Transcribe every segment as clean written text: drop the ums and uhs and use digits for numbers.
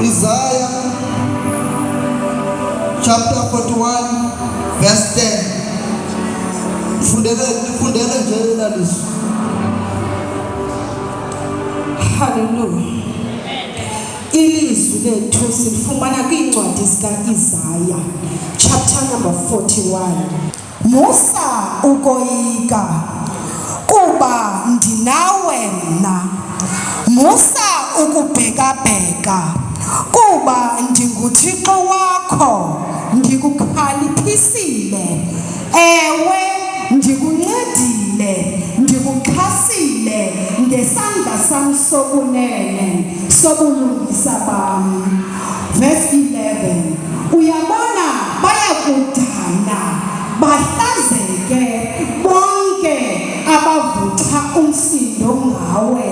Isaiah chapter 41 verse 10. Fundele nje laliso. Hallelujah. Ilizwi lethu silifumana kwincwadi zika-Isaya chapter number 41. Musa ukoyika kuba ndinawe mna. Musa ukubheka-bheka kuba ndinguThixo wakho, ndikukhaliphisile. Ewe ndikuncedile, ndikuxhasile ngesandla sam sokunene sobulungisa bam. Verse 11. Uyabona bayakudana bahlazeke bonke abavutha umsindo ngawe.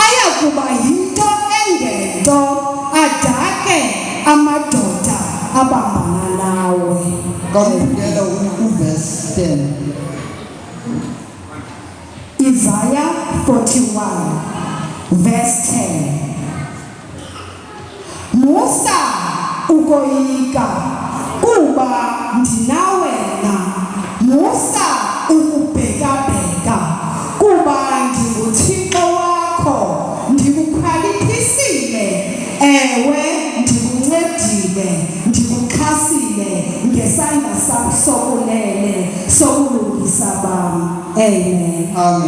Ayakuba yinto engento adake amadoda abambana nawe. Come together with verse 10. Isaiah 41 verse 10. Musa ukoyika kuba ndinawe na. Musa ukubheka-bheka kuba ndinguThixo wakho, ndikukhaliphisile. Ewe ndikuncedile, ndikuxhasile ngesandla sam sokunene sobulungisa bam. Amen. Amen.